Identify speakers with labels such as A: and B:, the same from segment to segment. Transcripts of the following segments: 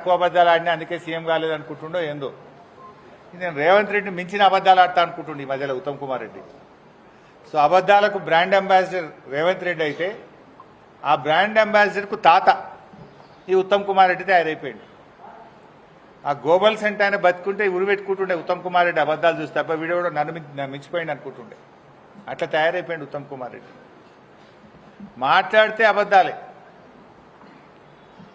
A: ఎక్కువ అబద్ధాలు ఆడినా అందుకే సీఎం కాలేదనుకుంటుండో ఏందో. నేను రేవంత్ రెడ్డి మించిన అబద్ధాలు ఆడతా అనుకుంటుండే ఈ మధ్యలో ఉత్తమ్ కుమార్ రెడ్డి. సో అబద్ధాలకు బ్రాండ్ అంబాసిడర్ రేవంత్ రెడ్డి అయితే ఆ బ్రాండ్ అంబాసిడర్కు తాత ఈ ఉత్తమ్ కుమార్ రెడ్డి తయారైపోయింది. ఆ గోబల్ సెంటర్ ఆయన బతుకుంటే ఉరిపెట్టుకుంటుండే ఉత్తమ్ కుమార్ రెడ్డి అబద్ధాలు చూస్తే తప్ప వీడియో కూడా నన్ను మించిపోయింది అనుకుంటుండే. అట్లా తయారైపోయింది ఉత్తమ్ కుమార్ రెడ్డి. మాట్లాడితే అబద్ధాలే.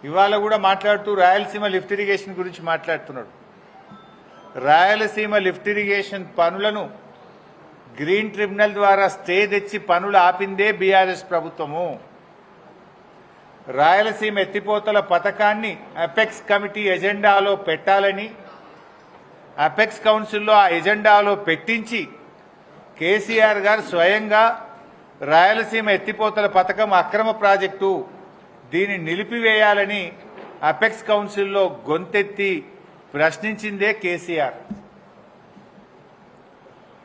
A: ఇవాళ కూడా మాట్లాడుతూ రాయలసీమ లిఫ్ట్ ఇరిగేషన్ గురించి మాట్లాడుతున్నాడు. రాయలసీమ లిఫ్ట్ ఇరిగేషన్ పనులను గ్రీన్ ట్రిబ్యునల్ ద్వారా స్టే తెచ్చి పనులు ఆపిందే బీఆర్ఎస్ ప్రభుత్వము. రాయలసీమ ఎత్తిపోతల పథకాన్ని అపెక్స్ కమిటీ ఎజెండాలో పెట్టాలని అపెక్స్ కౌన్సిల్లో ఆ ఎజెండాలో పెట్టించి కేసీఆర్ గారు స్వయంగా రాయలసీమ ఎత్తిపోతల పథకం అక్రమ ప్రాజెక్టు, దీన్ని నిలిపివేయాలని అపెక్స్ కౌన్సిల్లో గొంతెత్తి ప్రశ్నించిందే కేసీఆర్.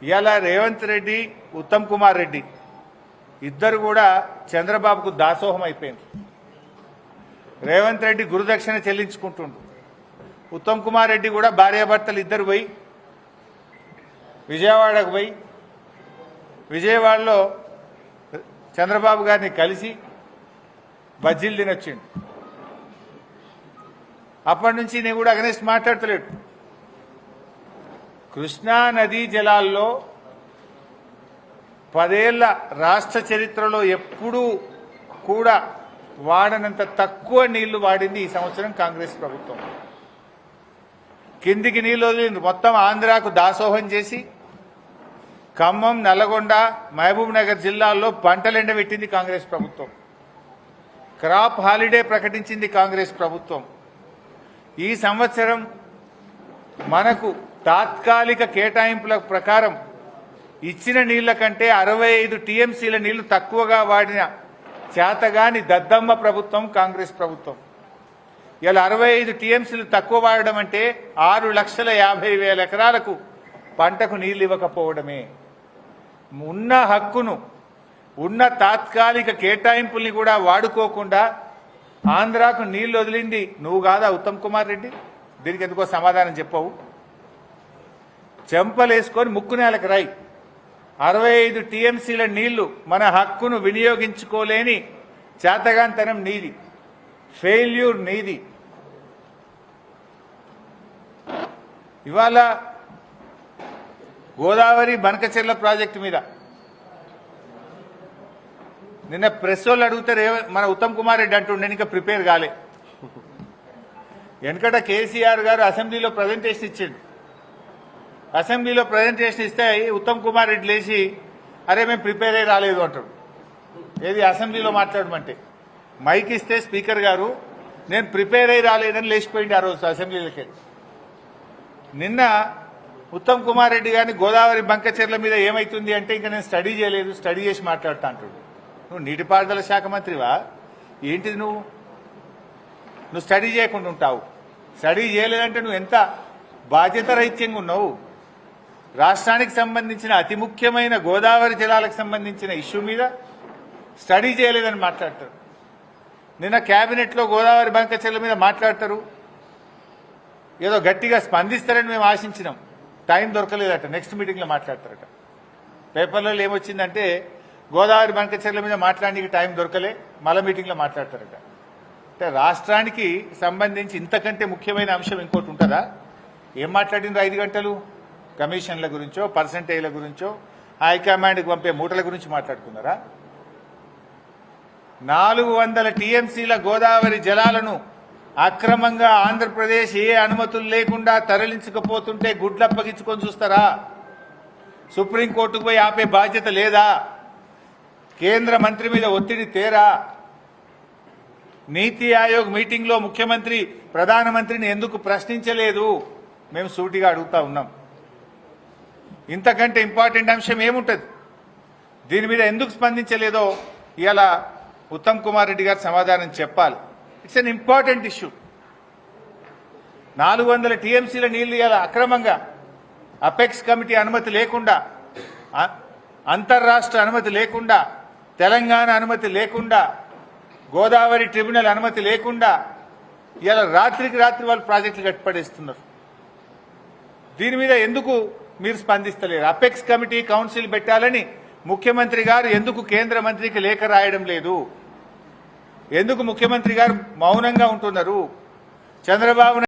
A: ఇలా రేవంత్ రెడ్డి, ఉత్తమ్ కుమార్ రెడ్డి ఇద్దరు కూడా చంద్రబాబుకు దాసోహం అయిపోయింది. రేవంత్ రెడ్డి గురుదక్షిణ చెల్లించుకుంటుండు. ఉత్తమ్ కుమార్ రెడ్డి కూడా భార్యాభర్తలు ఇద్దరు పోయి విజయవాడకు పోయి విజయవాడలో చంద్రబాబు గారిని కలిసి బజ్జీలు తినొచ్చిండు. అప్పటి నుంచి నేను కూడా అగనెస్ట్ మాట్లాడతలేడు. కృష్ణా నదీ జలాల్లో 10 ఏళ్ల రాష్ట్ర చరిత్రలో ఎప్పుడూ కూడా వాడనంత తక్కువ నీళ్లు వాడింది ఈ సంవత్సరం కాంగ్రెస్ ప్రభుత్వం. కిందికి నీళ్లు వదిలింది. మొత్తం ఆంధ్రాకు దాసోహం చేసి ఖమ్మం, నల్లగొండ, మహబూబ్ నగర్ జిల్లాల్లో పంటలెండబెట్టింది కాంగ్రెస్ ప్రభుత్వం. క్రాప్ హాలిడే ప్రకటించింది కాంగ్రెస్ ప్రభుత్వం. ఈ సంవత్సరం మనకు తాత్కాలిక కేటాయింపుల ప్రకారం ఇచ్చిన నీళ్ల కంటే 65 టీఎంసీల నీళ్లు తక్కువగా వాడిన చేతగాని దద్దమ్మ ప్రభుత్వం కాంగ్రెస్ ప్రభుత్వం. ఇలా 65 టీఎంసీలు తక్కువ వాడడం అంటే 6,50,000 ఎకరాలకు పంటకు నీళ్లు ఇవ్వకపోవడమే. ఉన్న హక్కును, ఉన్న తాత్కాలిక కేటాయింపుల్ని కూడా వాడుకోకుండా ఆంధ్రాకు నీళ్లు వదిలింది నువ్వు కాదా ఉత్తమ్ కుమార్ రెడ్డి? దీనికి ఎందుకో సమాధానం చెప్పవు. చెంపలేసుకొని ముక్కు నేలకు రాయి. 65 టీఎంసీల నీళ్లు మన హక్కును వినియోగించుకోలేని చేతగాంతనం నీది, ఫెయిల్యూర్ నీది. ఇవాళ గోదావరి బనకచెర్ల ప్రాజెక్టు మీద నిన్న ప్రెస్ వాళ్ళు అడిగితే మన ఉత్తమ్ కుమార్ రెడ్డి అంటుండే ఇంకా ప్రిపేర్ కాలే. వెనకట కేసీఆర్ గారు అసెంబ్లీలో ప్రజెంటేషన్ ఇచ్చిండు. అసెంబ్లీలో ప్రజెంటేషన్ ఇస్తే ఉత్తమ్ కుమార్ రెడ్డి లేచి అరే మేము ప్రిపేర్ అయ్యి రాలేదు అంటాడు. ఏది అసెంబ్లీలో మాట్లాడమంటే మైక్ ఇస్తే స్పీకర్ గారు నేను ప్రిపేర్ అయ్యి రాలేదని లేచిపోయింది ఆ రోజు అసెంబ్లీలోకి. నిన్న ఉత్తమ్ కుమార్ రెడ్డి గారిని గోదావరి బంకచెర్ల మీద ఏమైతుంది అంటే ఇంకా నేను స్టడీ చేయలేదు, స్టడీ చేసి మాట్లాడుతా అంటాడు. నువ్వు నీటిపారుదల శాఖ మంత్రివా ఏంటిది? నువ్వు స్టడీ చేయకుండా ఉంటావు. స్టడీ చేయలేదంటే నువ్వు ఎంత బాధ్యత రహిత్యంగా ఉన్నావు. రాష్ట్రానికి సంబంధించిన అతి ముఖ్యమైన గోదావరి జలాలకు సంబంధించిన ఇష్యూ మీద స్టడీ చేయలేదని మాట్లాడతారు. నిన్న కేబినెట్లో గోదావరి బంకచెర్ల మీద మాట్లాడతారు. ఏదో గట్టిగా స్పందిస్తారని మేము ఆశించినాం. టైం దొరకలేదట. నెక్స్ట్ మీటింగ్లో మాట్లాడతారట. పేపర్లలో ఏమొచ్చిందంటే గోదావరి బంకచెర్ల మీద మాట్లాడడానికి టైం దొరకలే, మళ్ళా మీటింగ్లో మాట్లాడతారట. అంటే రాష్ట్రానికి సంబంధించి ఇంతకంటే ముఖ్యమైన అంశం ఇంకోటి ఉంటుందా? ఏం మాట్లాడినరు 5 గంటలు? కమిషన్ల గురించో, పర్సంటేజ్ల గురించో, హైకమాండ్కి పంపే మూటల గురించి మాట్లాడుకున్నారా? 400 టీఎంసీల గోదావరి జలాలను అక్రమంగా ఆంధ్రప్రదేశ్ ఏ అనుమతులు లేకుండా తరలించకపోతుంటే గుడ్లప్పగించుకొని చూస్తారా? సుప్రీంకోర్టుకు పోయి ఆపే బాధ్యత లేదా? కేంద్ర మంత్రి మీద ఒత్తిడి తేరా? నీతి ఆయోగ్ మీటింగ్లో ముఖ్యమంత్రి ప్రధానమంత్రిని ఎందుకు ప్రశ్నించలేదు? మేము సూటిగా అడుగుతా ఉన్నాం. ఇంతకంటే ఇంపార్టెంట్ అంశం ఏముంటుంది? దీని మీద ఎందుకు స్పందించలేదో ఇవాళ ఉత్తమ్ కుమార్ రెడ్డి గారు సమాధానం చెప్పాలి. It's an important issue. 400 టీఎంసీల నీళ్లు ఇవాళ అక్రమంగా అపెక్స్ కమిటీ అనుమతి లేకుండా, అంతర్రాష్ట్ర అనుమతి లేకుండా, తెలంగాణ అనుమతి లేకుండా, గోదావరి ట్రిబ్యునల్ అనుమతి లేకుండా ఇలా రాత్రికి రాత్రి వాళ్ళు ప్రాజెక్టులు కట్టిపడేస్తున్నారు. దీని మీద ఎందుకు మీరు స్పందిస్తలేరు? అపెక్స్ కమిటీ కౌన్సిల్ పెట్టాలని ముఖ్యమంత్రి గారు ఎందుకు కేంద్ర మంత్రికి లేఖ రాయడం లేదు? ఎందుకు ముఖ్యమంత్రి గారు మౌనంగా ఉంటున్నారు? చంద్రబాబు